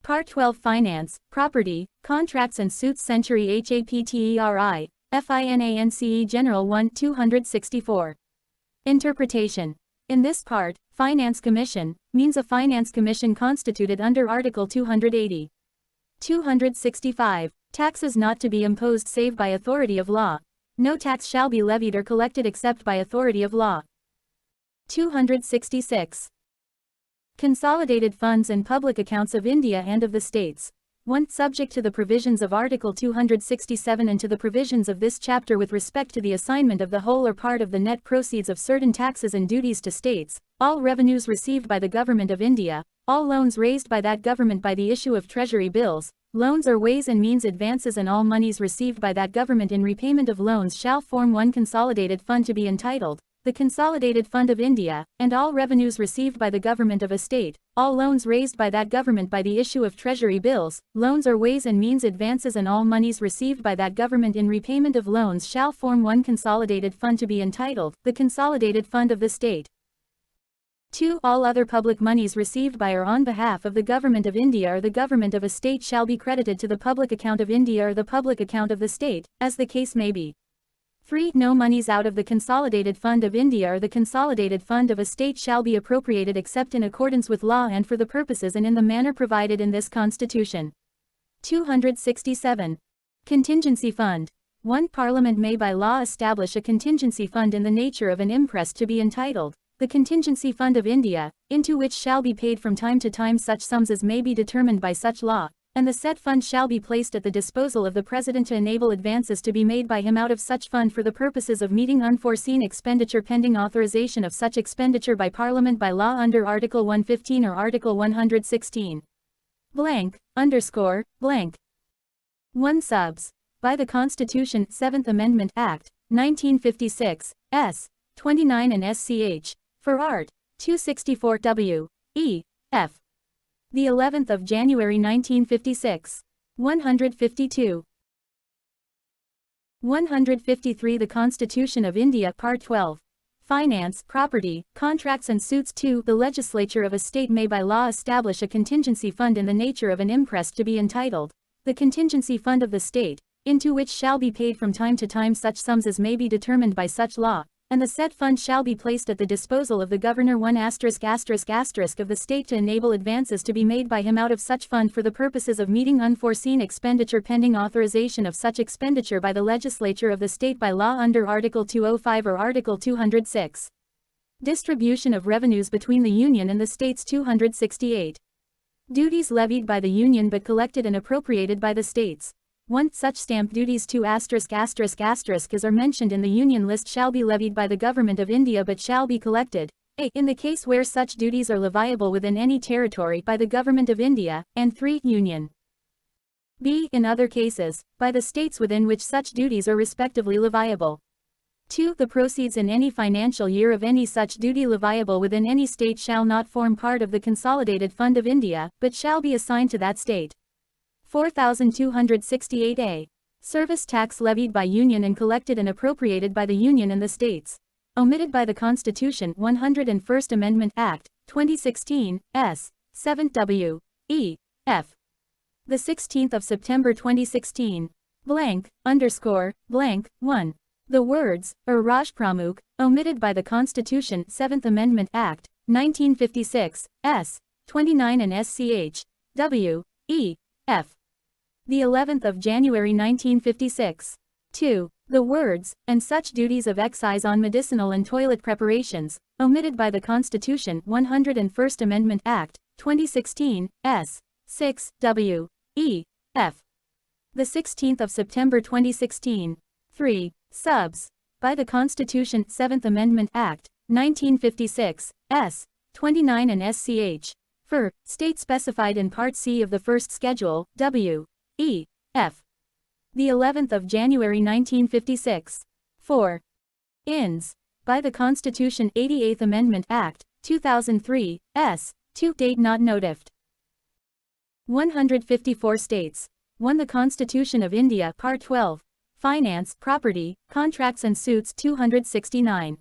Part 12 Finance, Property, Contracts and Suits Century HAPTERI, FINANCE General 1 264. Interpretation. In this part, Finance Commission means a finance commission constituted under Article 280. 265. Taxes not to be imposed save by authority of law. No tax shall be levied or collected except by authority of law. 266. Consolidated funds and public accounts of India and of the states. 1. Subject to the provisions of Article 267 and to the provisions of this chapter with respect to the assignment of the whole or part of the net proceeds of certain taxes and duties to states, all revenues received by the Government of India, all loans raised by that government by the issue of treasury bills, loans or ways and means advances and all monies received by that government in repayment of loans shall form one consolidated fund to be entitled, the Consolidated Fund of India, and all revenues received by the government of a state, all loans raised by that government by the issue of treasury bills, loans or ways and means advances and all monies received by that government in repayment of loans shall form one consolidated fund to be entitled, the Consolidated Fund of the State. 2. All other public monies received by or on behalf of the Government of India or the Government of a state shall be credited to the public account of India or the public account of the state, as the case may be. 3. No monies out of the Consolidated Fund of India or the Consolidated Fund of a state shall be appropriated except in accordance with law and for the purposes and in the manner provided in this Constitution. 267. Contingency Fund. 1. Parliament may by law establish a contingency fund in the nature of an imprest to be entitled, the Contingency Fund of India, into which shall be paid from time to time such sums as may be determined by such law, and the said fund shall be placed at the disposal of the President to enable advances to be made by him out of such fund for the purposes of meeting unforeseen expenditure pending authorization of such expenditure by Parliament by law under Article 115 or Article 116. Blank, underscore, blank. 1. Subs. By the Constitution, 7th Amendment Act, 1956, S. 29 and SCH. For Art. 264 W. E. F. The 11th of January 1956. 152. 153 The Constitution of India Part 12. Finance, Property, Contracts and Suits 2. The legislature of a state may by law establish a contingency fund in the nature of an imprest to be entitled, the Contingency Fund of the State, into which shall be paid from time to time such sums as may be determined by such law, and the said fund shall be placed at the disposal of the Governor 1*** of the state to enable advances to be made by him out of such fund for the purposes of meeting unforeseen expenditure pending authorization of such expenditure by the legislature of the state by law under Article 205 or Article 206. Distribution of revenues between the Union and the states 268. Duties levied by the Union but collected and appropriated by the states. 1. Such stamp duties 2*** as are mentioned in the Union list shall be levied by the Government of India but shall be collected, a. in the case where such duties are leviable within any territory by the Government of India, and 3. Union. b. In other cases, by the states within which such duties are respectively leviable. 2. The proceeds in any financial year of any such duty leviable within any state shall not form part of the Consolidated Fund of India, but shall be assigned to that state. 4268a. Service tax levied by Union and collected and appropriated by the Union and the states. Omitted by the Constitution 101st Amendment Act, 2016, S. 7th W. E. F. The 16th of September 2016. Blank, underscore, blank, 1. The words, Raj Pramukh, omitted by the Constitution 7th Amendment Act, 1956, S. 29 and SCH. W. E. F. The 11th of January 1956. 2. The words, and such duties of excise on medicinal and toilet preparations, omitted by the Constitution 101st Amendment Act, 2016, S. 6, W. E. F. The 16th of September 2016. 3. Subs. By the Constitution 7th Amendment Act, 1956, S. 29 and SCH. For, state specified in Part C of the First Schedule, W. E. F. The 11th of January 1956. 4. Ins. By the Constitution 88th Amendment Act, 2003, S. 2. Date not notified. 154 states. 1. The Constitution of India Part 12. Finance, Property, Contracts and Suits 269.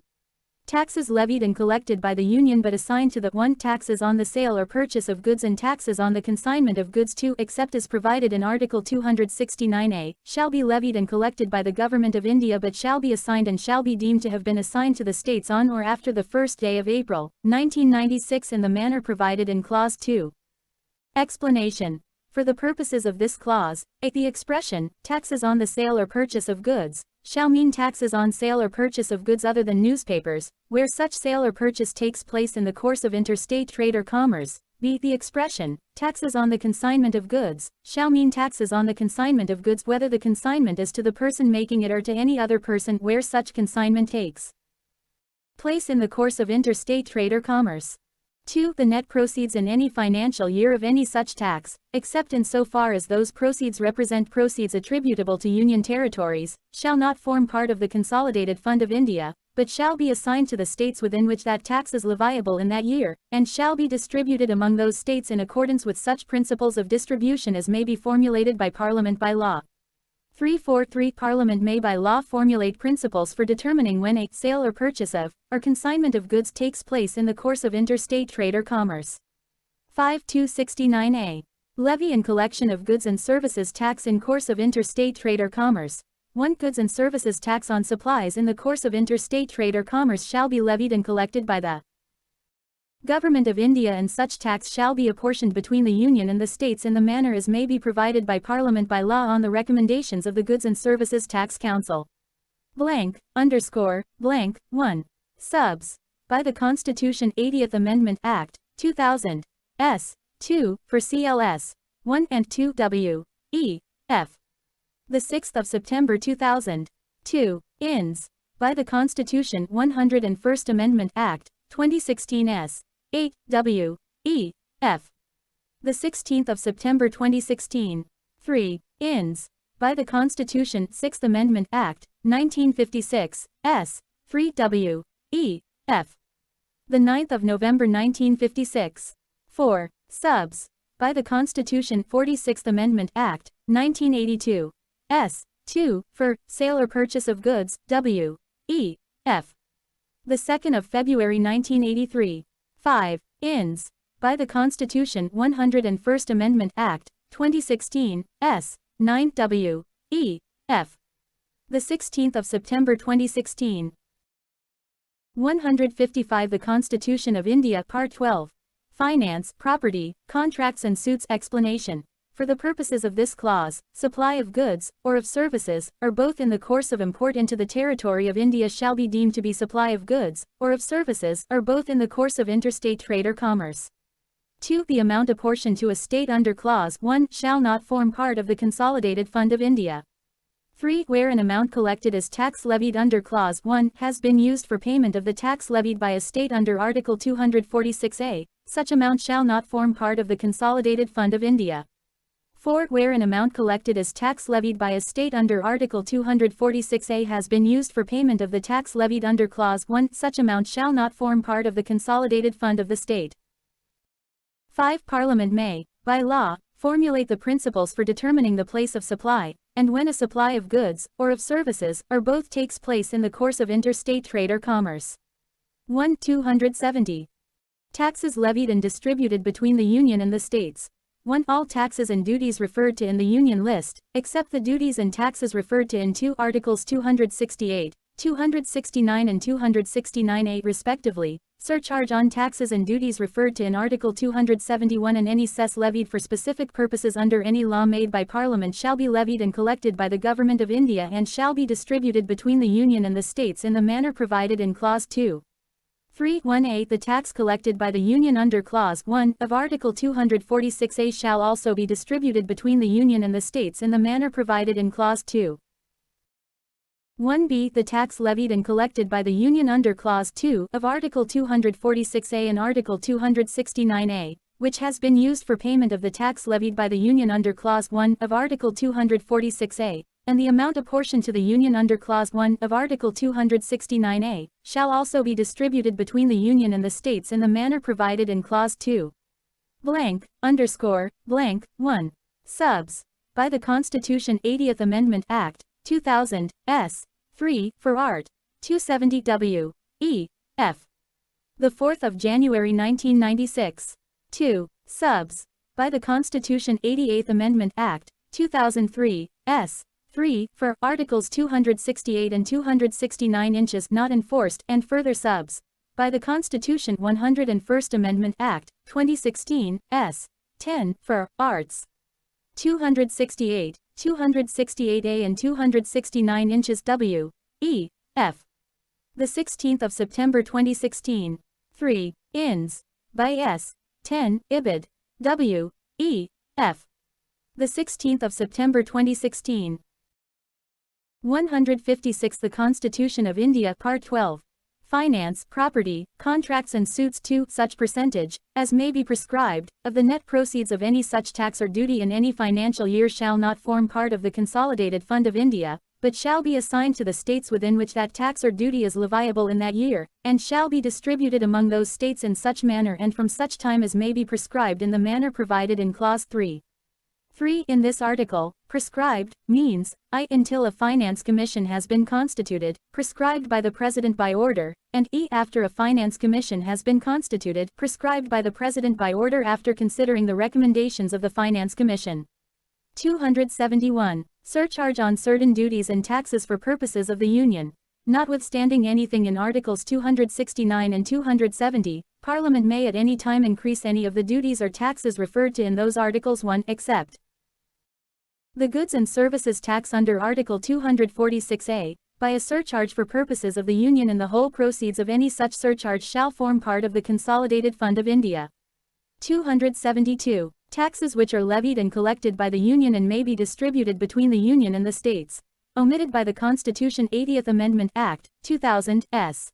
Taxes levied and collected by the Union but assigned to the 1. Taxes on the sale or purchase of goods and taxes on the consignment of goods 2. Except as provided in Article 269A, shall be levied and collected by the Government of India but shall be assigned and shall be deemed to have been assigned to the states on or after the 1st day of April, 1996 in the manner provided in Clause 2. Explanation. For the purposes of this clause, the expression, taxes on the sale or purchase of goods, shall mean taxes on sale or purchase of goods other than newspapers, where such sale or purchase takes place in the course of interstate trade or commerce. B. The expression, taxes on the consignment of goods, shall mean taxes on the consignment of goods whether the consignment is to the person making it or to any other person where such consignment takes place in the course of interstate trade or commerce. 2. The net proceeds in any financial year of any such tax, except in so far as those proceeds represent proceeds attributable to Union territories, shall not form part of the Consolidated Fund of India, but shall be assigned to the states within which that tax is leviable in that year, and shall be distributed among those states in accordance with such principles of distribution as may be formulated by Parliament by law. 343 Parliament may by law formulate principles for determining when a sale or purchase of, or consignment of goods takes place in the course of interstate trade or commerce. 5269A. Levy and collection of goods and services tax in course of interstate trade or commerce. 1. Goods and services tax on supplies in the course of interstate trade or commerce shall be levied and collected by the Government of India, and such tax shall be apportioned between the Union and the states in the manner as may be provided by Parliament by law on the recommendations of the Goods and Services Tax Council. ___1 subs. By the Constitution 80th Amendment Act, 2000, s. 2, for CLS 1 and 2 W. E. F. The 6th of September 2000. 2. Ins. By the Constitution 101st Amendment Act, 2016 s. 8, W. E. F. The 16th of September 2016. 3. Ins. By the Constitution 6th Amendment Act, 1956, s. 3 W. E. F. The 9th of November 1956. 4. Subs. By the Constitution 46th Amendment Act, 1982, s. 2, for sale or purchase of goods, W. E. F. The 2nd of February 1983. 5. Ins. By the Constitution 101st Amendment Act, 2016, s. 9 W. E. F. The 16th of September 2016. 155 The Constitution of India Part 12. Finance, Property, Contracts and Suits. Explanation. For the purposes of this clause, supply of goods, or of services, or both in the course of import into the territory of India shall be deemed to be supply of goods, or of services, or both in the course of interstate trade or commerce. 2. The amount apportioned to a state under Clause 1 shall not form part of the Consolidated Fund of India. 3. Where an amount collected as tax levied under Clause 1 has been used for payment of the tax levied by a state under Article 246A, such amount shall not form part of the Consolidated Fund of India. 4. Where an amount collected as tax levied by a state under Article 246A has been used for payment of the tax levied under Clause 1, such amount shall not form part of the Consolidated Fund of the state. 5. Parliament may, by law, formulate the principles for determining the place of supply, and when a supply of goods, or of services, or both takes place in the course of interstate trade or commerce. 1. 270. Taxes levied and distributed between the Union and the states. 1. All taxes and duties referred to in the Union list, except the duties and taxes referred to in 2 Articles 268, 269 and 269A respectively, surcharge on taxes and duties referred to in Article 271 and any cess levied for specific purposes under any law made by Parliament shall be levied and collected by the Government of India and shall be distributed between the Union and the states in the manner provided in Clause 2. 3.1a The tax collected by the Union under Clause 1 of Article 246A shall also be distributed between the Union and the states in the manner provided in Clause 2. 1b The tax levied and collected by the Union under Clause 2 of Article 246A and Article 269A, which has been used for payment of the tax levied by the Union under Clause 1 of Article 246A, and the amount apportioned to the Union under Clause 1 of Article 269A, shall also be distributed between the Union and the states in the manner provided in Clause 2. __1 subs. By the Constitution 80th Amendment Act, 2000, s. 3, for Art. 270 W. E. F. The 4th of January 1996. 2. Subs. By the Constitution 88th Amendment Act, 2003, S. 3. For Articles 268 and 269 inches not enforced, and further subs. By the Constitution 101st Amendment Act, 2016, S. 10. For Arts. 268, 268A and 269 inches W. E. F. The 16th of September 2016. 3. Ins. By S. 10. Ibid. W. E. F. The 16th of September 2016. 156. The Constitution of India Part 12. Finance, property, contracts and suits 2. Such percentage, as may be prescribed, of the net proceeds of any such tax or duty in any financial year shall not form part of the Consolidated Fund of India, but shall be assigned to the states within which that tax or duty is leviable in that year, and shall be distributed among those states in such manner and from such time as may be prescribed in the manner provided in Clause 3. 3. In this article, prescribed means, I. Until a finance commission has been constituted, prescribed by the President by order, and E. After a finance commission has been constituted, prescribed by the President by order after considering the recommendations of the Finance Commission. 271. Surcharge on certain duties and taxes for purposes of the Union. Notwithstanding anything in Articles 269 and 270, Parliament may at any time increase any of the duties or taxes referred to in those articles 1, except the goods and services tax under Article 246A, by a surcharge for purposes of the Union, and the whole proceeds of any such surcharge shall form part of the Consolidated Fund of India. 272. Taxes which are levied and collected by the Union and may be distributed between the Union and the states. Omitted by the Constitution 80th Amendment Act, 2000, S.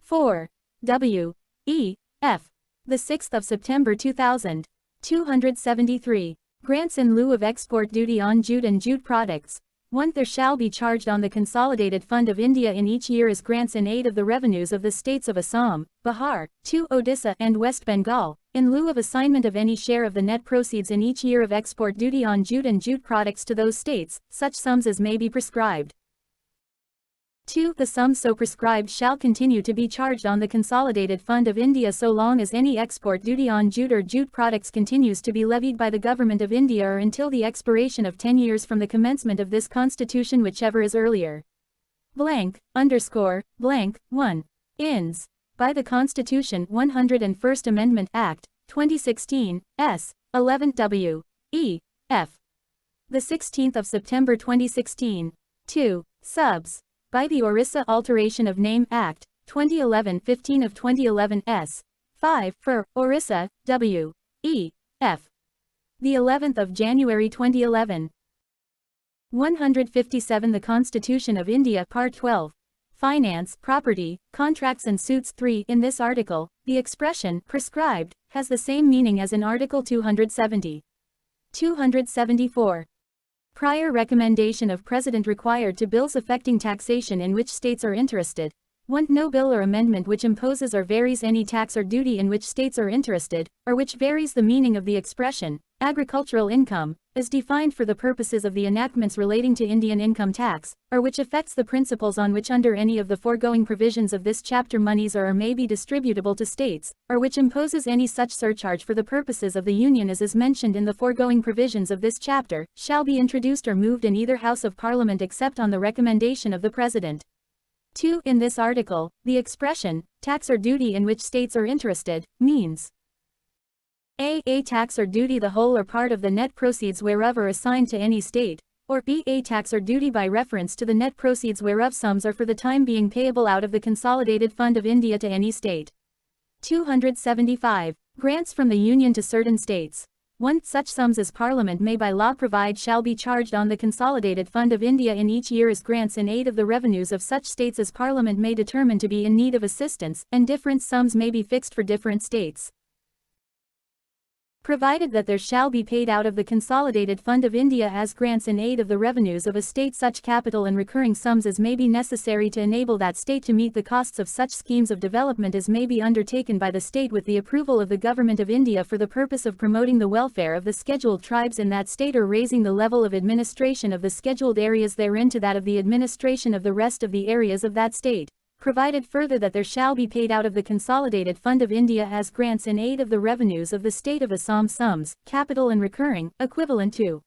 4. W. E. F. The 6th of September 2000. 273. Grants in lieu of export duty on jute and jute products. 1. There shall be charged on the Consolidated Fund of India in each year as grants in aid of the revenues of the states of Assam, Bihar, 2. Odisha and West Bengal, in lieu of assignment of any share of the net proceeds in each year of export duty on jute and jute products to those states, such sums as may be prescribed. 2. The sums so prescribed shall continue to be charged on the Consolidated Fund of India so long as any export duty on jute or jute products continues to be levied by the Government of India or until the expiration of 10 years from the commencement of this Constitution, whichever is earlier. Blank, underscore, blank, 1. Ins. By the Constitution 101st Amendment Act, 2016, S. 11 W. E. F. The 16th of September 2016. 2. Subs. By the Orissa Alteration of Name Act, 2011 15 of 2011 S. 5. For Orissa, W. E. F. The 11th of January 2011. 157. The Constitution of India Part 12. Finance, property, contracts and suits 3. In this article, the expression prescribed has the same meaning as in Article 270. 274. Prior recommendation of President required to bills affecting taxation in which states are interested. 1. No bill or amendment which imposes or varies any tax or duty in which states are interested, or which varies the meaning of the expression, agricultural income, as defined for the purposes of the enactments relating to Indian income tax, or which affects the principles on which under any of the foregoing provisions of this chapter monies are or may be distributable to states, or which imposes any such surcharge for the purposes of the Union as is mentioned in the foregoing provisions of this chapter, shall be introduced or moved in either House of Parliament except on the recommendation of the President. 2. In this article, the expression, tax or duty in which states are interested, means a tax or duty the whole or part of the net proceeds whereof are assigned to any state, or b. A tax or duty by reference to the net proceeds whereof sums are for the time being payable out of the Consolidated Fund of India to any state. 275. Grants from the Union to certain states. 1. Such sums as Parliament may by law provide shall be charged on the Consolidated Fund of India in each year as grants in aid of the revenues of such states as Parliament may determine to be in need of assistance, and different sums may be fixed for different states. Provided that there shall be paid out of the Consolidated Fund of India as grants in aid of the revenues of a state such capital and recurring sums as may be necessary to enable that state to meet the costs of such schemes of development as may be undertaken by the state with the approval of the Government of India for the purpose of promoting the welfare of the scheduled tribes in that state or raising the level of administration of the scheduled areas therein to that of the administration of the rest of the areas of that state. provided further that there shall be paid out of the Consolidated Fund of India as grants in aid of the revenues of the state of Assam sums, capital and recurring, equivalent to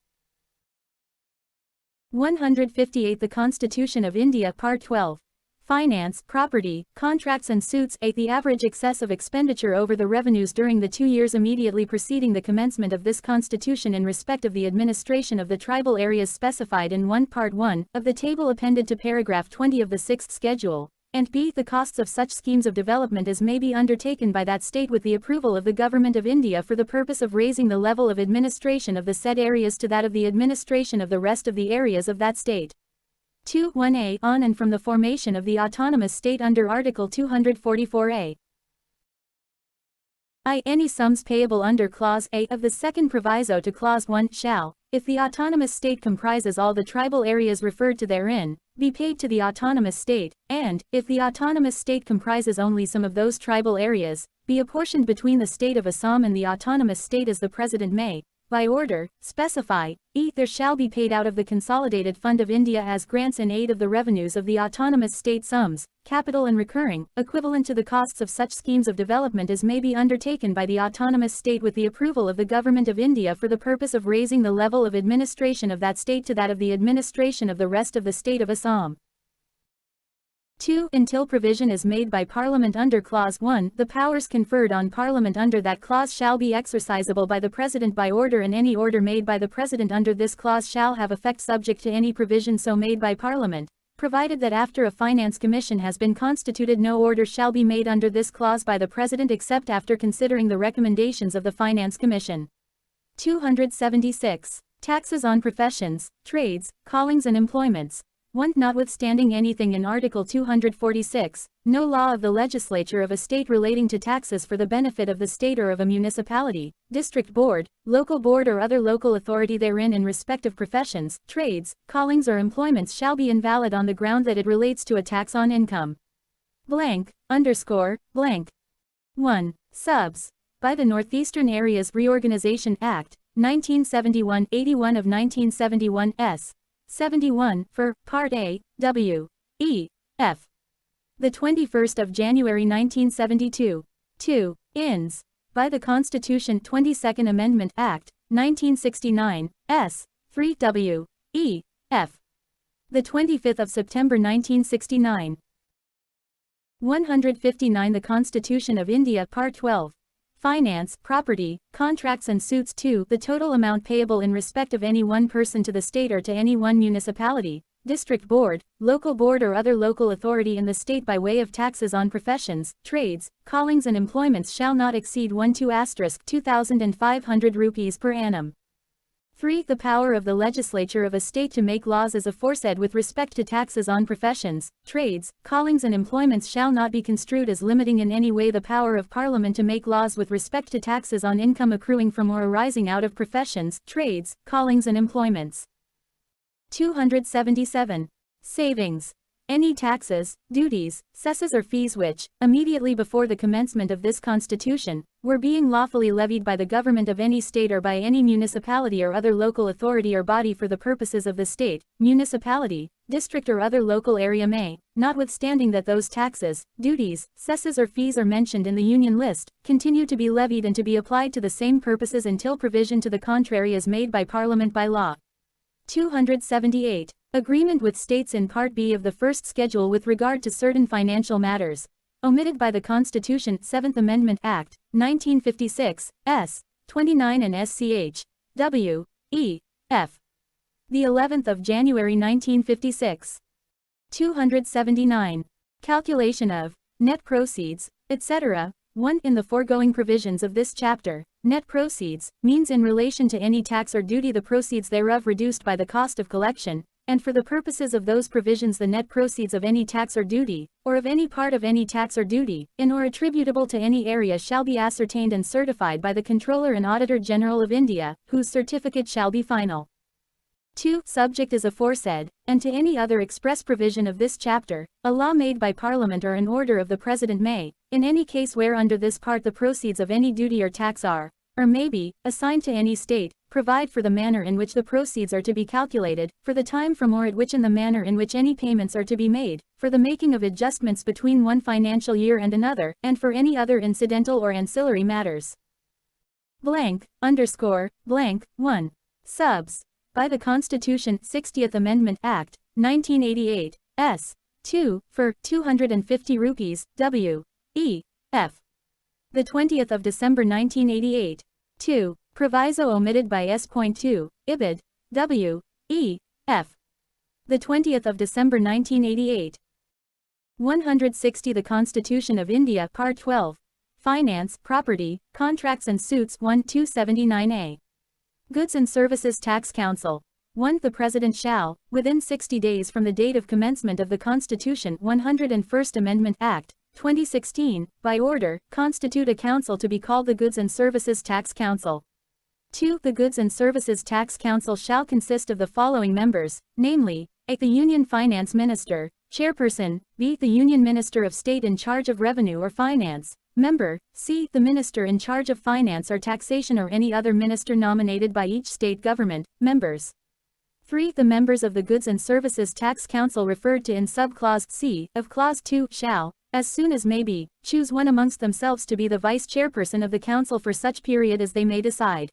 158. The Constitution of India Part 12. Finance, Property, Contracts and Suits. 8. The average excess of expenditure over the revenues during the 2 years immediately preceding the commencement of this Constitution in respect of the administration of the tribal areas specified in 1 Part 1 of the table appended to paragraph 20 of the 6th Schedule, and b. The costs of such schemes of development as may be undertaken by that state with the approval of the Government of India for the purpose of raising the level of administration of the said areas to that of the administration of the rest of the areas of that state. 2.1a on and from the formation of the autonomous state under Article 244a. Any sums payable under Clause A of the second proviso to Clause 1 shall, if the autonomous state comprises all the tribal areas referred to therein, be paid to the autonomous state, and, if the autonomous state comprises only some of those tribal areas, be apportioned between the state of Assam and the autonomous state as the President may, by order, specify. There shall be paid out of the Consolidated Fund of India as grants in aid of the revenues of the autonomous state sums, capital and recurring, equivalent to the costs of such schemes of development as may be undertaken by the autonomous state with the approval of the Government of India for the purpose of raising the level of administration of that state to that of the administration of the rest of the state of Assam. 2. Until provision is made by Parliament under Clause 1, the powers conferred on Parliament under that clause shall be exercisable by the President by order, and any order made by the President under this clause shall have effect subject to any provision so made by Parliament, provided that after a Finance Commission has been constituted no order shall be made under this clause by the President except after considering the recommendations of the Finance Commission. 276. Taxes on professions, trades, callings and employments. 1. Notwithstanding anything in Article 246, no law of the legislature of a state relating to taxes for the benefit of the state or of a municipality, district board, local board or other local authority therein in respect of professions, trades, callings or employments shall be invalid on the ground that it relates to a tax on income. Blank, underscore, blank. 1. Subs. By the Northeastern Areas Reorganization Act, 1971, 81 of 1971 S. 71, for, Part A, W, E, F. The 21st of January 1972. 2. Ins. By the Constitution 22nd Amendment Act, 1969, S. 3 W, E, F. The 25th of September 1969. 159. The Constitution of India Part 12. Finance, Property, Contracts and Suits. 2. The total amount payable in respect of any one person to the state or to any one municipality, district board, local board or other local authority in the state by way of taxes on professions, trades, callings and employments shall not exceed 2,500 rupees per annum. 3. The power of the legislature of a state to make laws as aforesaid with respect to taxes on professions, trades, callings and employments shall not be construed as limiting in any way the power of Parliament to make laws with respect to taxes on income accruing from or arising out of professions, trades, callings and employments. 277. Savings. Any taxes, duties, cesses or fees which, immediately before the commencement of this Constitution, were being lawfully levied by the government of any state or by any municipality or other local authority or body for the purposes of the state, municipality, district or other local area may, notwithstanding that those taxes, duties, cesses or fees are mentioned in the Union list, continue to be levied and to be applied to the same purposes until provision to the contrary is made by Parliament by law. 278. Agreement with states in Part B of the First Schedule with regard to certain financial matters, omitted by the Constitution. 7th Amendment Act, 1956, S. 29 and SCH. W. E. F. The 11th of January 1956. 279. Calculation of net proceeds, etc. 1. In the foregoing provisions of this chapter, net proceeds means in relation to any tax or duty the proceeds thereof reduced by the cost of collection, and for the purposes of those provisions the net proceeds of any tax or duty, or of any part of any tax or duty, in or attributable to any area shall be ascertained and certified by the Comptroller and Auditor General of India, whose certificate shall be final. 2. Subject as aforesaid, and to any other express provision of this chapter, a law made by Parliament or an order of the President may, in any case where under this part the proceeds of any duty or tax are, or may be, assigned to any state, provide for the manner in which the proceeds are to be calculated, for the time from or at which and the manner in which any payments are to be made, for the making of adjustments between one financial year and another, and for any other incidental or ancillary matters. Blank, underscore, blank, 1. Subs. By the Constitution 60th Amendment Act, 1988, s. 2, for 250 rupees, w. e. f. The 20th of December 1988. 2. Proviso omitted by S.2, ibid. W. E. F. The 20th of December 1988. 160 The Constitution of India Part 12. Finance, Property, Contracts and Suits 1-279A. Goods and Services Tax Council. 1. The President shall, within 60 days from the date of commencement of the Constitution 101st Amendment Act, 2016, by order, constitute a council to be called the Goods and Services Tax Council. 2. The Goods and Services Tax Council shall consist of the following members, namely, a. The Union Finance Minister, Chairperson, b. The Union Minister of State in charge of Revenue or Finance, Member, c. The Minister in charge of Finance or Taxation or any other minister nominated by each state government, members. 3. The members of the Goods and Services Tax Council referred to in subclause c. of Clause 2 shall, as soon as may be, choose one amongst themselves to be the Vice Chairperson of the Council for such period as they may decide.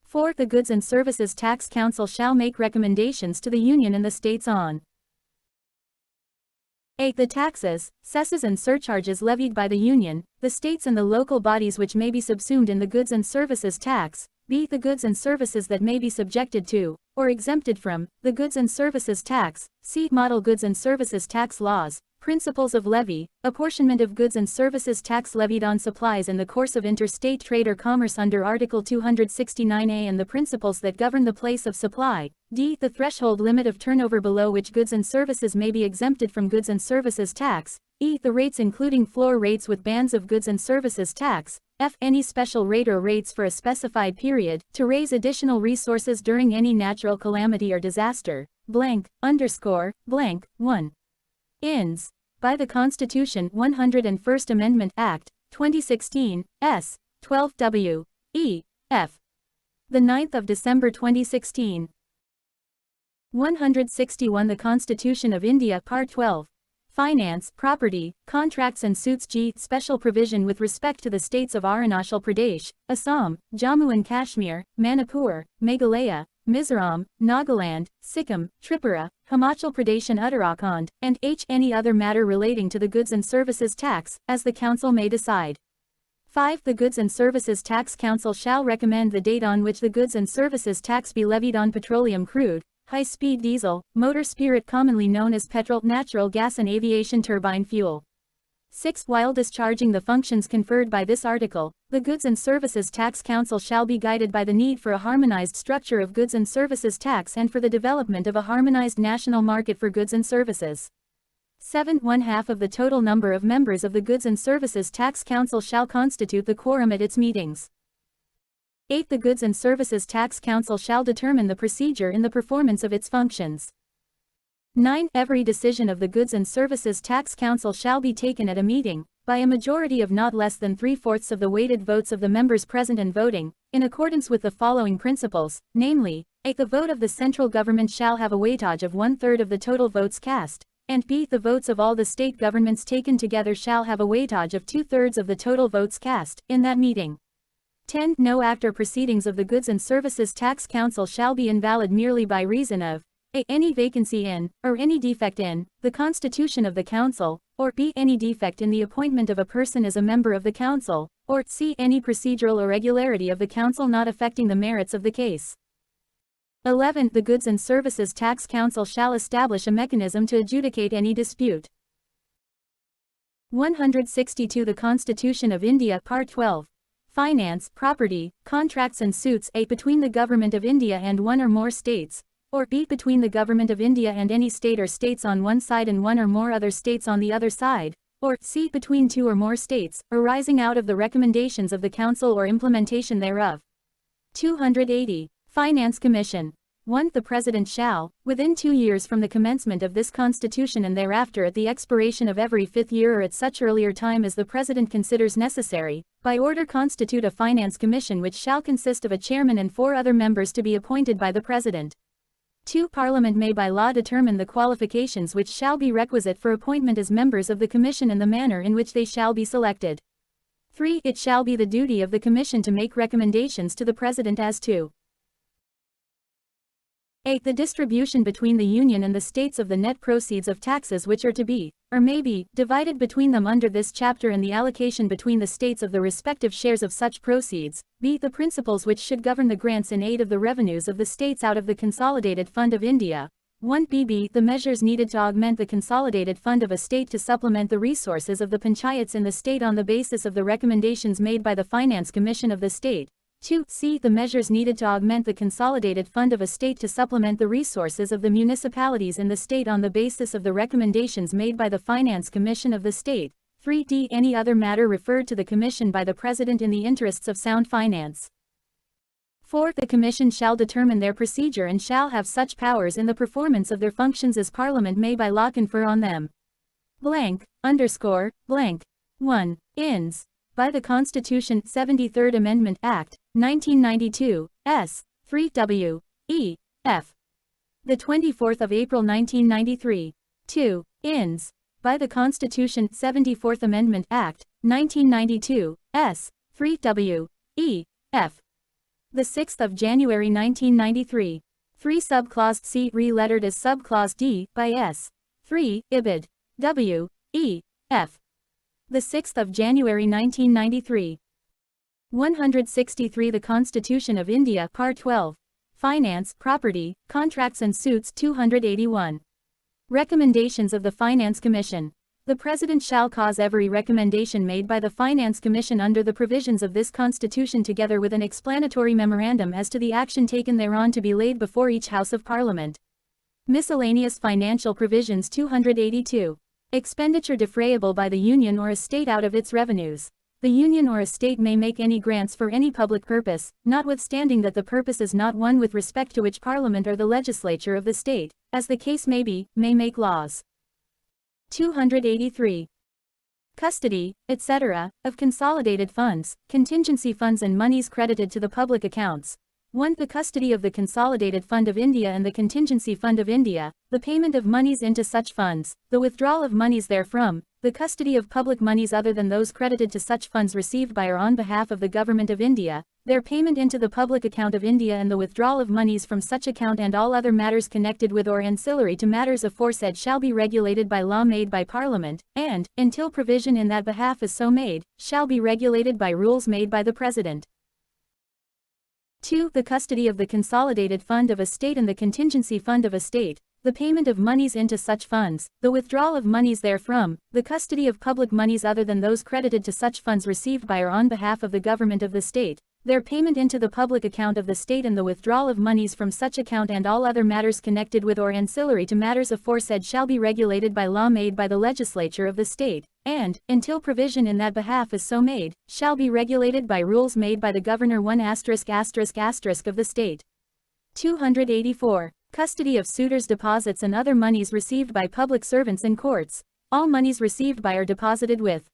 4. The Goods and Services Tax Council shall make recommendations to the Union and the states on a. The taxes, cesses and surcharges levied by the Union, the states and the local bodies which may be subsumed in the Goods and Services Tax, b. The goods and services that may be subjected to, or exempted from, the Goods and Services Tax, c. Model Goods and Services Tax Laws, Principles of Levy, Apportionment of Goods and Services Tax levied on supplies in the course of interstate trade or commerce under Article 269A and the principles that govern the place of supply, d. The threshold limit of turnover below which goods and services may be exempted from Goods and Services Tax, e. The rates including floor rates with bands of Goods and Services Tax, f. Any special rate or rates for a specified period, to raise additional resources during any natural calamity or disaster, blank, underscore, blank, 1. Ins. By the Constitution 101st Amendment Act, 2016, s. 12 W. E. F. The 9th of December 2016. 161 The Constitution of India Part 12. Finance, Property, Contracts and Suits G. Special provision with respect to the states of Arunachal Pradesh, Assam, Jammu and Kashmir, Manipur, Meghalaya, Mizoram, Nagaland, Sikkim, Tripura, Himachal Pradesh and Uttarakhand, and any other matter relating to the Goods and Services Tax, as the Council may decide. 5. The Goods and Services Tax Council shall recommend the date on which the Goods and Services Tax be levied on petroleum crude, high-speed diesel, motor spirit commonly known as petrol, natural gas and aviation turbine fuel. 6. While discharging the functions conferred by this article, the Goods and Services Tax Council shall be guided by the need for a harmonized structure of goods and services tax and for the development of a harmonized national market for goods and services. 7. 1/2 of the total number of members of the Goods and Services Tax Council shall constitute the quorum at its meetings. 8. The Goods and Services Tax Council shall determine the procedure in the performance of its functions. 9. Every decision of the Goods and Services Tax Council shall be taken at a meeting, by a majority of not less than 3/4 of the weighted votes of the members present and voting, in accordance with the following principles, namely, a. The vote of the central government shall have a weightage of 1/3 of the total votes cast, and b. The votes of all the state governments taken together shall have a weightage of 2/3 of the total votes cast, in that meeting. 10. No act or proceedings of the Goods and Services Tax Council shall be invalid merely by reason of a. Any vacancy in, or any defect in, the constitution of the Council, or b. Any defect in the appointment of a person as a member of the Council, or c. Any procedural irregularity of the Council not affecting the merits of the case. 11. The Goods and Services Tax Council shall establish a mechanism to adjudicate any dispute. 162 The Constitution of India Part 12. Finance, Property, Contracts and Suits a. Between the Government of India and one or more states, or b. Between the Government of India and any state or states on one side and one or more other states on the other side, or c. Between two or more states, arising out of the recommendations of the Council or implementation thereof. 280. Finance Commission. 1. The President shall, within 2 years from the commencement of this Constitution and thereafter at the expiration of every 5th year or at such earlier time as the President considers necessary, by order constitute a finance commission which shall consist of a chairman and 4 other members to be appointed by the President. 2. Parliament may by law determine the qualifications which shall be requisite for appointment as members of the Commission and the manner in which they shall be selected. 3. It shall be the duty of the Commission to make recommendations to the President as to a. The distribution between the Union and the States of the net proceeds of taxes which are to be, or may be, divided between them under this chapter and the allocation between the States of the respective shares of such proceeds. B. The principles which should govern the grants in aid of the revenues of the States out of the Consolidated Fund of India. 1. B. The measures needed to augment the Consolidated Fund of a State to supplement the resources of the panchayats in the State on the basis of the recommendations made by the Finance Commission of the State. 2. C. The measures needed to augment the Consolidated Fund of a State to supplement the resources of the municipalities in the State on the basis of the recommendations made by the Finance Commission of the State. 3. D. Any other matter referred to the Commission by the President in the interests of sound finance. 4. The Commission shall determine their procedure and shall have such powers in the performance of their functions as Parliament may by law confer on them. Blank, underscore, blank. 1. Ins. By the Constitution 73rd Amendment Act, 1992, S. 3 W. E. F. The 24th of April 1993. 2. Ins. By the Constitution 74th Amendment Act, 1992, S. 3 W. E. F. The 6th of January 1993. 3. Subclause C re-lettered as Subclause D by S. 3 Ibid. W. E. F. The 6th of January 1993. 163. The Constitution of India Part 12. Finance, Property, Contracts and Suits 281. Recommendations of the Finance Commission. The President shall cause every recommendation made by the Finance Commission under the provisions of this Constitution together with an explanatory memorandum as to the action taken thereon to be laid before each House of Parliament. Miscellaneous Financial Provisions 282. Expenditure defrayable by the Union or a State out of its revenues. The Union or a State may make any grants for any public purpose, notwithstanding that the purpose is not one with respect to which Parliament or the legislature of the State, as the case may be, may make laws. 283. Custody, etc., of consolidated funds, contingency funds and monies credited to the public accounts. 1. The custody of the Consolidated Fund of India and the Contingency Fund of India, the payment of monies into such funds, the withdrawal of monies therefrom, the custody of public monies other than those credited to such funds received by or on behalf of the Government of India, their payment into the public account of India and the withdrawal of monies from such account and all other matters connected with or ancillary to matters aforesaid shall be regulated by law made by Parliament, and, until provision in that behalf is so made, shall be regulated by rules made by the President. 2. The custody of the Consolidated Fund of a State and the Contingency Fund of a State, the payment of monies into such funds, the withdrawal of monies therefrom, the custody of public monies other than those credited to such funds received by or on behalf of the Government of the State, their payment into the public account of the State and the withdrawal of monies from such account and all other matters connected with or ancillary to matters aforesaid shall be regulated by law made by the legislature of the State, and, until provision in that behalf is so made, shall be regulated by rules made by the Governor 1*** of the State. 284. Custody of suitors' deposits and other monies received by public servants in courts. All monies received by or deposited with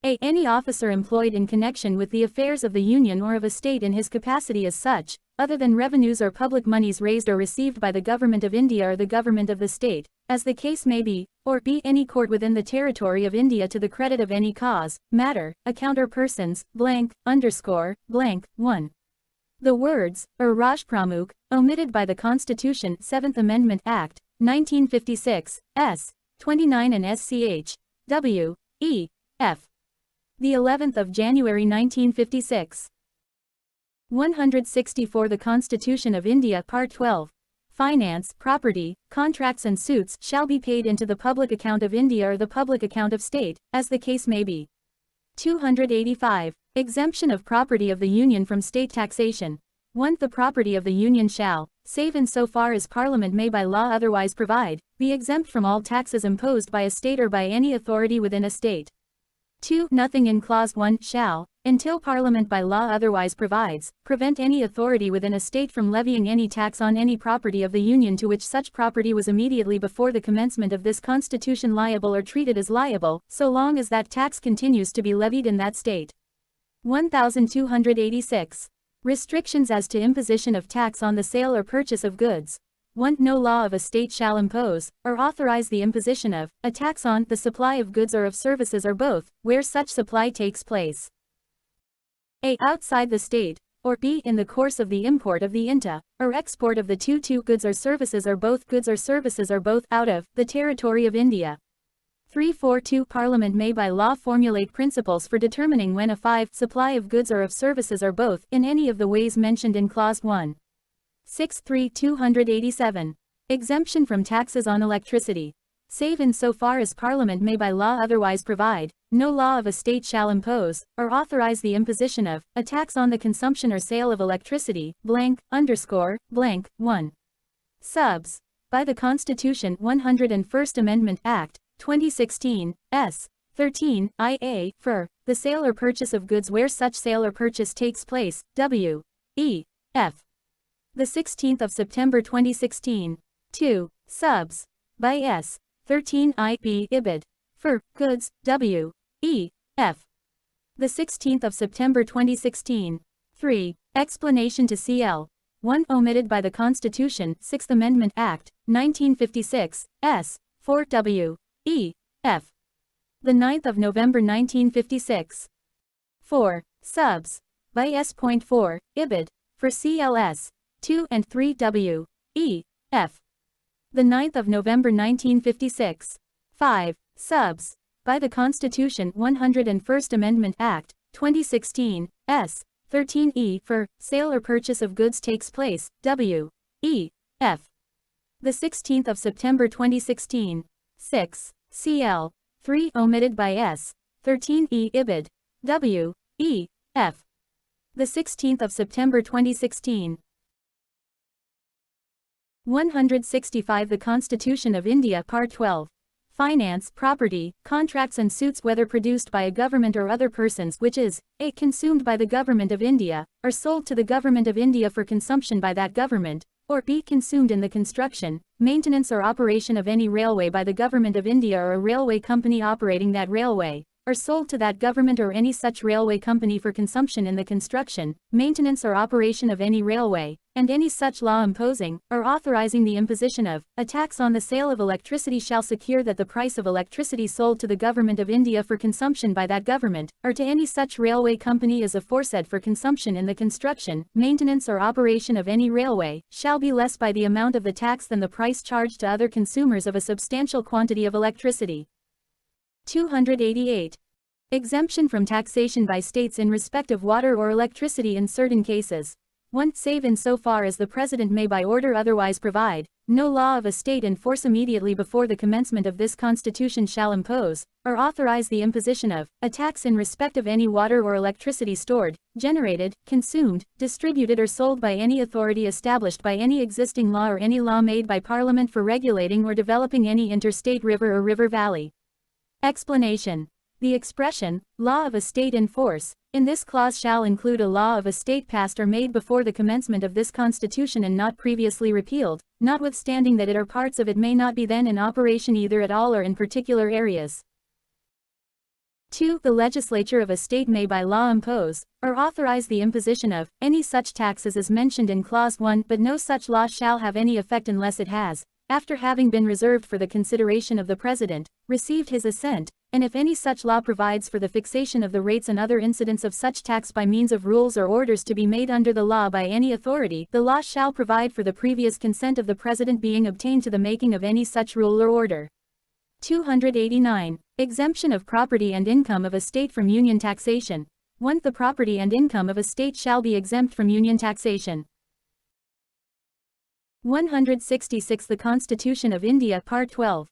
a. Any officer employed in connection with the affairs of the Union or of a State in his capacity as such, other than revenues or public monies raised or received by the Government of India or the Government of the State, as the case may be, or b. Any court within the territory of India to the credit of any cause, matter, account or persons, blank, underscore, blank, 1. The words, or Rajpramukh, omitted by the Constitution 7th Amendment Act, 1956, S. 29 and SCH. W. E. F. The 11th of January 1956. 164. The Constitution of India Part 12. Finance, Property, Contracts and Suits shall be paid into the public account of India or the public account of State, as the case may be. 285. Exemption of property of the Union from state taxation. 1. The property of the Union shall, save in so far as Parliament may by law otherwise provide, be exempt from all taxes imposed by a state or by any authority within a state. 2. Nothing in Clause 1 shall, until Parliament by law otherwise provides, prevent any authority within a state from levying any tax on any property of the Union to which such property was immediately before the commencement of this Constitution liable or treated as liable, so long as that tax continues to be levied in that state. 1286. Restrictions as to imposition of tax on the sale or purchase of goods. 1. No law of a state shall impose, or authorize the imposition of, a tax on, the supply of goods or of services or both, where such supply takes place. A. Outside the state, or b. In the course of the import of the into, or export of the two goods or services or both goods or services or both out of, the territory of India. 342. Parliament may by law formulate principles for determining when a 5. Supply of goods or of services or both, in any of the ways mentioned in Clause 1. 6.3. 287. Exemption from taxes on electricity. Save in so far as Parliament may by law otherwise provide, no law of a state shall impose, or authorize the imposition of, a tax on the consumption or sale of electricity, blank, underscore, blank, 1. Subs. By the Constitution 101st Amendment Act, 2016, s. 13, IA, for, the sale or purchase of goods where such sale or purchase takes place, w. e. f. The 16th of September 2016. 2. Subs. By S. 13 IB IBID. For, goods, W. E. F. The 16th of September 2016. 3. Explanation to CL. 1. Omitted by the Constitution, 6th Amendment Act, 1956, S. 4 W. E. F. The 9th of November 1956. 4. Subs. By S.4, IBID. For CLS. 2 and 3 W. E. F. The 9th of November 1956. 5. Subs. By the Constitution 101st Amendment Act, 2016, s. 13 E. For, sale or purchase of goods takes place, W. E. F. The 16th of September 2016. 6. CL. 3. Omitted by S. 13 E. IBID. W. E. F. The 16th of September 2016. 165. The Constitution of India Part 12. Finance, property, contracts and suits whether produced by a government or other persons which is, a. Consumed by the Government of India, or sold to the Government of India for consumption by that government, or b. Consumed in the construction, maintenance or operation of any railway by the Government of India or a railway company operating that railway, or sold to that government or any such railway company for consumption in the construction, maintenance or operation of any railway, and any such law imposing, or authorizing the imposition of, a tax on the sale of electricity shall secure that the price of electricity sold to the Government of India for consumption by that government, or to any such railway company as aforesaid for consumption in the construction, maintenance or operation of any railway, shall be less by the amount of the tax than the price charged to other consumers of a substantial quantity of electricity. 288. Exemption from taxation by states in respect of water or electricity in certain cases. 1. Save in so far as the President may by order otherwise provide, no law of a state in force immediately before the commencement of this Constitution shall impose, or authorize the imposition of, a tax in respect of any water or electricity stored, generated, consumed, distributed or sold by any authority established by any existing law or any law made by Parliament for regulating or developing any interstate river or river valley. Explanation. The expression, law of a state in force, in this clause shall include a law of a state passed or made before the commencement of this Constitution and not previously repealed, notwithstanding that it or parts of it may not be then in operation either at all or in particular areas. 2. The legislature of a state may by law impose, or authorize the imposition of, any such taxes as mentioned in Clause 1, but no such law shall have any effect unless it has, after having been reserved for the consideration of the President, received his assent, and if any such law provides for the fixation of the rates and other incidents of such tax by means of rules or orders to be made under the law by any authority, the law shall provide for the previous consent of the President being obtained to the making of any such rule or order. 289. Exemption of property and income of a state from union taxation. 1. The property and income of a state shall be exempt from union taxation. 166. The Constitution of India Part 12.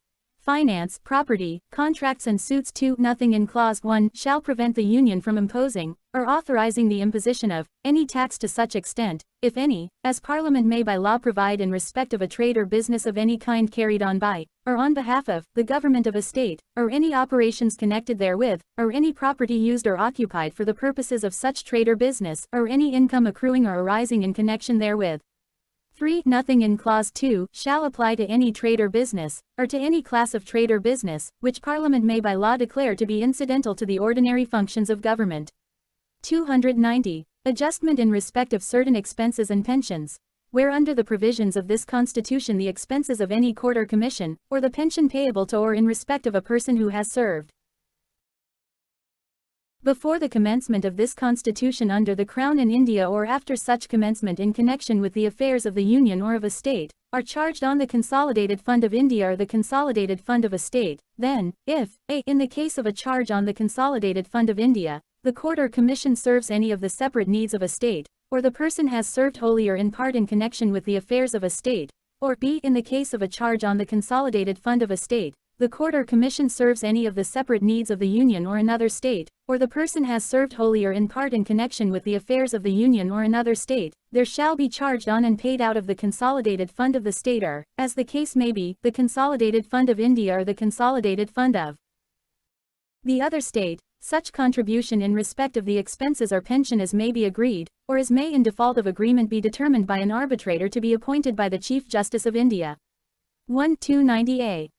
finance, property, contracts and suits. 2. Nothing in Clause 1 shall prevent the Union from imposing, or authorizing the imposition of, any tax to such extent, if any, as Parliament may by law provide in respect of a trade or business of any kind carried on by, or on behalf of, the government of a state, or any operations connected therewith, or any property used or occupied for the purposes of such trade or business, or any income accruing or arising in connection therewith. 3. Nothing in Clause 2 shall apply to any trade or business, or to any class of trade or business, which Parliament may by law declare to be incidental to the ordinary functions of government. 290. Adjustment in respect of certain expenses and pensions. Where under the provisions of this Constitution the expenses of any court or commission, or the pension payable to or in respect of a person who has served before the commencement of this Constitution under the Crown in India or after such commencement in connection with the affairs of the Union or of a state, are charged on the Consolidated Fund of India or the Consolidated Fund of a state, then, if, a. in the case of a charge on the Consolidated Fund of India, the court or commission serves any of the separate needs of a state, or the person has served wholly or in part in connection with the affairs of a state, or b. in the case of a charge on the Consolidated Fund of a state, the court or commission serves any of the separate needs of the Union or another state, or the person has served wholly or in part in connection with the affairs of the Union or another state, there shall be charged on and paid out of the Consolidated Fund of the state or, as the case may be, the Consolidated Fund of India or the Consolidated Fund of the other state, such contribution in respect of the expenses or pension as may be agreed, or as may in default of agreement be determined by an arbitrator to be appointed by the Chief Justice of India. 1-290A.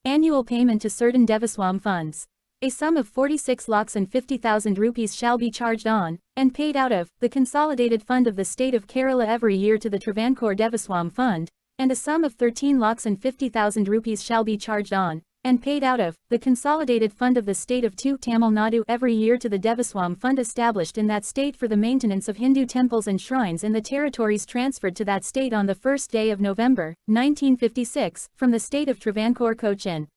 Annual payment to certain Devaswam funds. A sum of 46,50,000 rupees shall be charged on, and paid out of, the Consolidated Fund of the State of Kerala every year to the Travancore Devaswam Fund, and a sum of 13,50,000 rupees shall be charged on, and paid out of, the Consolidated Fund of the State of Tamil Nadu every year to the Devaswam Fund established in that state for the maintenance of Hindu temples and shrines in the territories transferred to that state on the 1st day of November, 1956, from the state of Travancore Cochin.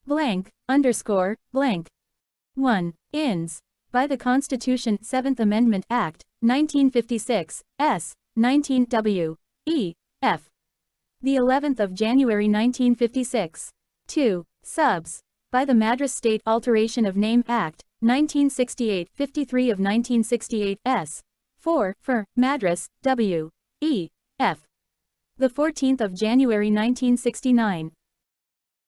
Blank, underscore, blank. 1. Ins. By the Constitution, 7th Amendment Act, 1956, S. 19 W. E. F. The 11th of January 1956. 2. Subs. By the Madras State Alteration of Name Act, 1968, 53 of 1968, S. 4, for, Madras, W. E. F. The 14th of January 1969.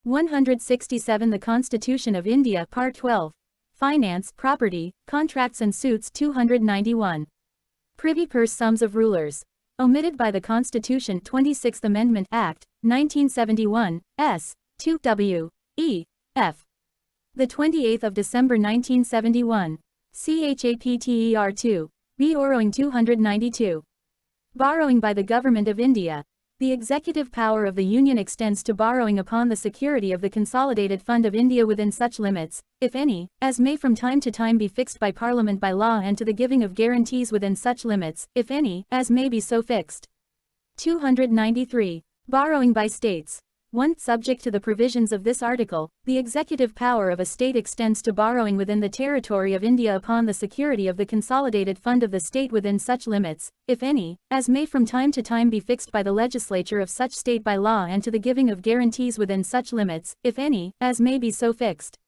167 The Constitution of India Part 12. Finance, Property, Contracts and Suits 291. Privy Purse Sums of Rulers. Omitted by the Constitution 26th Amendment Act, 1971, S. 2 W. E. F. The 28th of December 1971. CHAPTER 2. Borrowing 292. Borrowing by the Government of India. The executive power of the Union extends to borrowing upon the security of the Consolidated Fund of India within such limits, if any, as may from time to time be fixed by Parliament by law and to the giving of guarantees within such limits, if any, as may be so fixed. 293. Borrowing by states. 1. Subject to the provisions of this article, the executive power of a state extends to borrowing within the territory of India upon the security of the Consolidated Fund of the state within such limits, if any, as may from time to time be fixed by the legislature of such state by law and to the giving of guarantees within such limits, if any, as may be so fixed.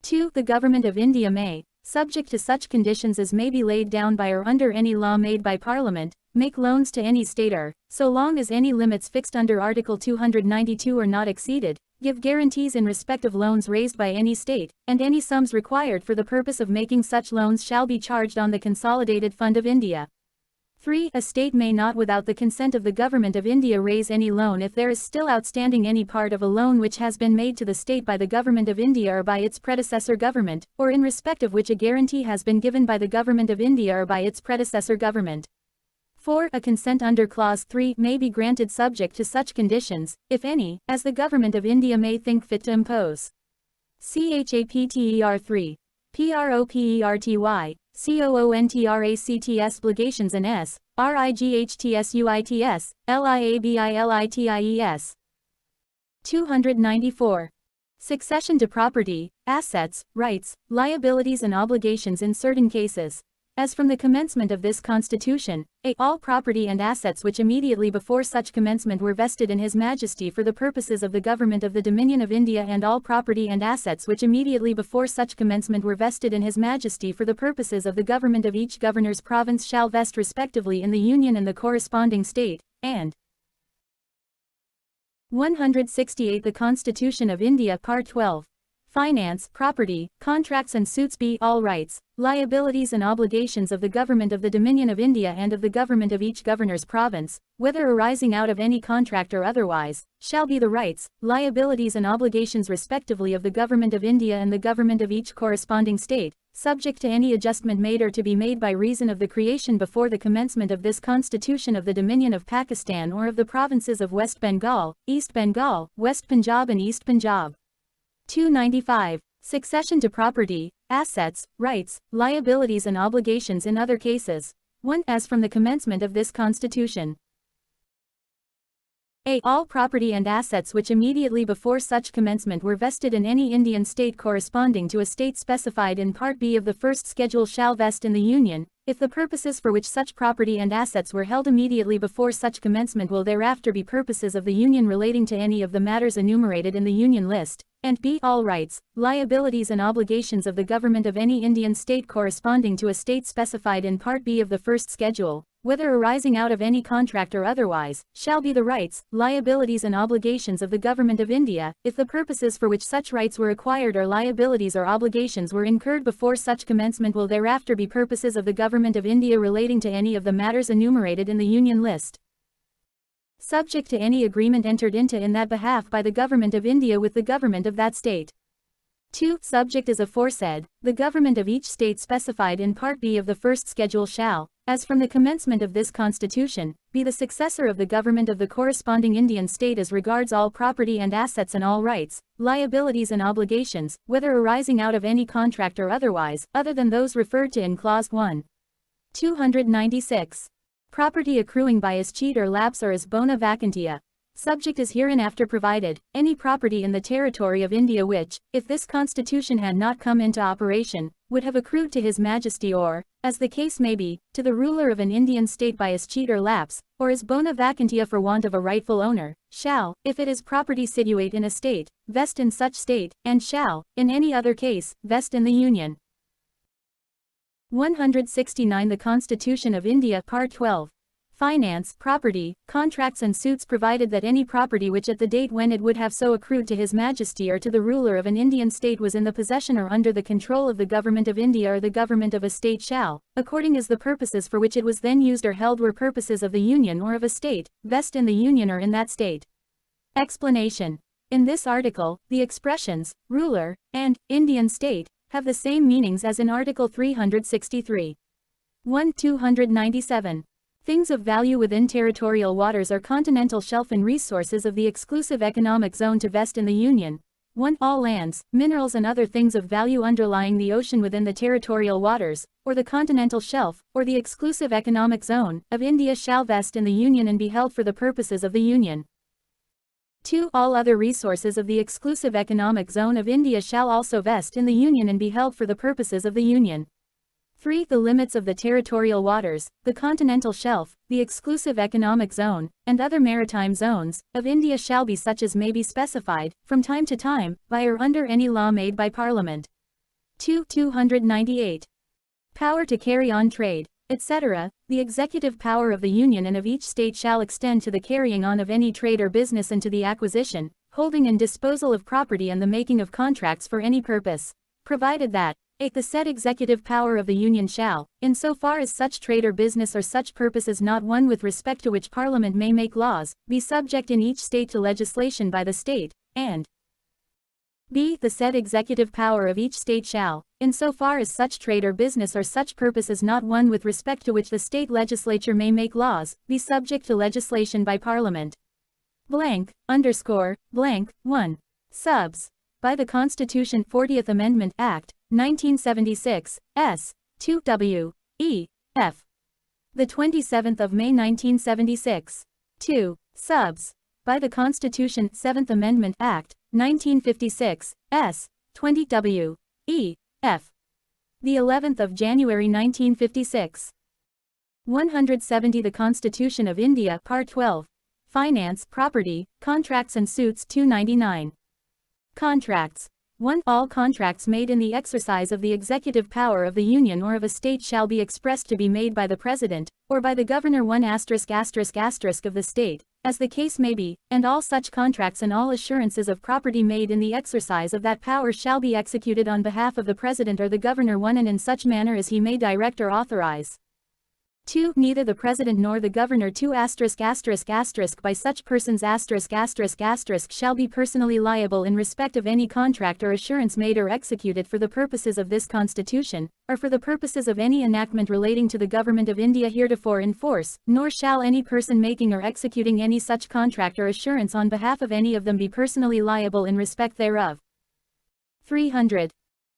2. The Government of India may, subject to such conditions as may be laid down by or under any law made by Parliament, make loans to any state or, so long as any limits fixed under Article 292 are not exceeded, give guarantees in respect of loans raised by any state, and any sums required for the purpose of making such loans shall be charged on the Consolidated Fund of India. 3. A state may not without the consent of the Government of India raise any loan if there is still outstanding any part of a loan which has been made to the state by the Government of India or by its predecessor government, or in respect of which a guarantee has been given by the Government of India or by its predecessor government. 4. A consent under Clause 3 may be granted subject to such conditions, if any, as the Government of India may think fit to impose. CHAPTER 3. PROPERTY, COONTRACTS obligations and S, RIGHTSUITS, LIABILITIES. 294. Succession to property, assets, rights, liabilities and obligations in certain cases. As from the commencement of this Constitution, a. All property and assets which immediately before such commencement were vested in His Majesty for the purposes of the government of the Dominion of India, and all property and assets which immediately before such commencement were vested in His Majesty for the purposes of the government of each governor's province shall vest respectively in the Union and the corresponding state, and 168. The Constitution of India, Part 12. Finance, property, contracts and suits. B. All rights, liabilities and obligations of the government of the Dominion of India and of the government of each governor's province, whether arising out of any contract or otherwise, shall be the rights, liabilities and obligations respectively of the government of India and the government of each corresponding state, subject to any adjustment made or to be made by reason of the creation before the commencement of this Constitution of the Dominion of Pakistan or of the provinces of West Bengal, East Bengal, West Punjab and East Punjab. 295. Succession to property, assets, rights, liabilities and obligations in other cases. 1. As from the commencement of this Constitution. A. All property and assets which immediately before such commencement were vested in any Indian state corresponding to a state specified in Part B of the first schedule shall vest in the Union, if the purposes for which such property and assets were held immediately before such commencement will thereafter be purposes of the Union relating to any of the matters enumerated in the Union list, and B. All rights, liabilities and obligations of the government of any Indian state corresponding to a state specified in Part B of the first schedule, whether arising out of any contract or otherwise, shall be the rights, liabilities and obligations of the government of India, if the purposes for which such rights were acquired or liabilities or obligations were incurred before such commencement will thereafter be purposes of the government of India relating to any of the matters enumerated in the Union list, subject to any agreement entered into in that behalf by the government of India with the government of that state. 2. Subject as aforesaid, the government of each state specified in Part B of the first schedule shall, as from the commencement of this Constitution, be the successor of the government of the corresponding Indian state as regards all property and assets and all rights, liabilities and obligations, whether arising out of any contract or otherwise, other than those referred to in Clause 1. 296. Property accruing by escheat or lapse or as bona vacantia. Subject is hereinafter provided, any property in the territory of India which, if this Constitution had not come into operation, would have accrued to His Majesty or, as the case may be, to the ruler of an Indian state by escheat or lapse, or as bona vacantia for want of a rightful owner, shall, if it is property situate in a state, vest in such state, and shall, in any other case, vest in the Union. 169. The Constitution of India, Part 12. Finance, property, contracts and suits provided that any property which at the date when it would have so accrued to His Majesty or to the ruler of an Indian state was in the possession or under the control of the government of India or the government of a state shall, according as the purposes for which it was then used or held were purposes of the Union or of a state, vest in the Union or in that state. Explanation. In this article, the expressions, ruler, and, Indian state, have the same meanings as in Article 363. 1. 297. Things of value within territorial waters or continental shelf and resources of the exclusive economic zone to vest in the Union. 1. All lands, minerals and other things of value underlying the ocean within the territorial waters, or the continental shelf, or the exclusive economic zone, of India shall vest in the Union and be held for the purposes of the Union. 2. All other resources of the exclusive economic zone of India shall also vest in the Union and be held for the purposes of the Union. 3. The limits of the territorial waters, the continental shelf, the exclusive economic zone, and other maritime zones, of India shall be such as may be specified, from time to time, by or under any law made by Parliament. 2. 298. Power to carry on trade, etc. The executive power of the Union and of each state shall extend to the carrying on of any trade or business and to the acquisition, holding and disposal of property and the making of contracts for any purpose, provided that, the said executive power of the Union shall, in so far as such trade or business or such purpose is not one with respect to which Parliament may make laws, be subject in each state to legislation by the state, and b. The said executive power of each state shall, in so far as such trade or business or such purpose is not one with respect to which the state legislature may make laws, be subject to legislation by Parliament. Blank, underscore, blank, 1. Subs. By the Constitution 40th Amendment Act, 1976, S. 2 W. E. F. The 27th of May 1976. 2. Subs. By the Constitution 7th Amendment Act, 1956, S. 20 W. E. F. The 11th of January 1956. 170 The Constitution of India Part 12. Finance, Property, Contracts and Suits 299. Contracts. 1. All contracts made in the exercise of the executive power of the Union or of a state shall be expressed to be made by the President, or by the Governor 1*** of the state, as the case may be, and all such contracts and all assurances of property made in the exercise of that power shall be executed on behalf of the President or the Governor 1 and in such manner as he may direct or authorize. 2. Neither the President nor the Governor 2*** by such persons *** shall be personally liable in respect of any contract or assurance made or executed for the purposes of this Constitution, or for the purposes of any enactment relating to the Government of India heretofore in force, nor shall any person making or executing any such contract or assurance on behalf of any of them be personally liable in respect thereof. 300.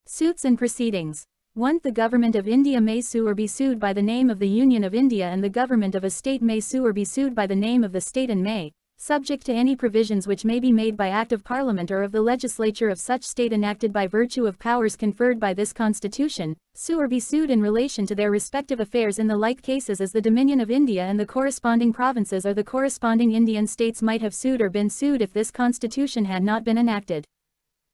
Suits and Proceedings. 1. The Government of India may sue or be sued by the name of the Union of India, and the Government of a state may sue or be sued by the name of the state and may, subject to any provisions which may be made by Act of Parliament or of the legislature of such state enacted by virtue of powers conferred by this Constitution, sue or be sued in relation to their respective affairs in the like cases as the Dominion of India and the corresponding provinces or the corresponding Indian states might have sued or been sued if this Constitution had not been enacted.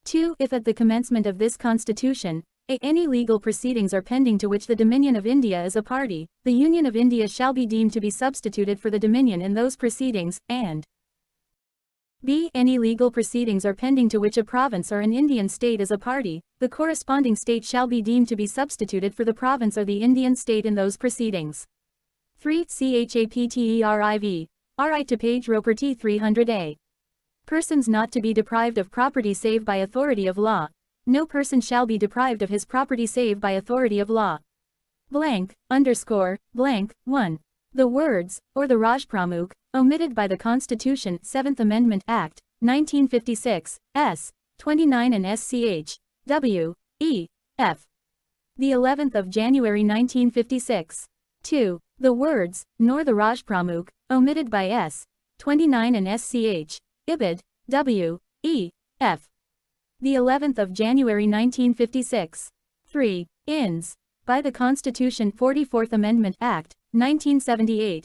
2. If at the commencement of this Constitution, any legal proceedings are pending to which the Dominion of India is a party, the Union of India shall be deemed to be substituted for the Dominion in those proceedings, and b. Any legal proceedings are pending to which a province or an Indian state is a party, the corresponding state shall be deemed to be substituted for the province or the Indian state in those proceedings. 3. Chapteriv. Right to page Roper T 300A. Persons not to be deprived of property save by authority of law. No person shall be deprived of his property save by authority of law. Blank, underscore, blank, 1. The words, or the Rajpramukh, omitted by the Constitution 7th Amendment Act, 1956, S. 29 and SCH. W. E. F. The 11th of January 1956. 2. The words, nor the Rajpramukh, omitted by S. 29 and SCH. Ibid. W. E. F. The 11th of January 1956. 3. Ins. By the Constitution 44th Amendment Act, 1978,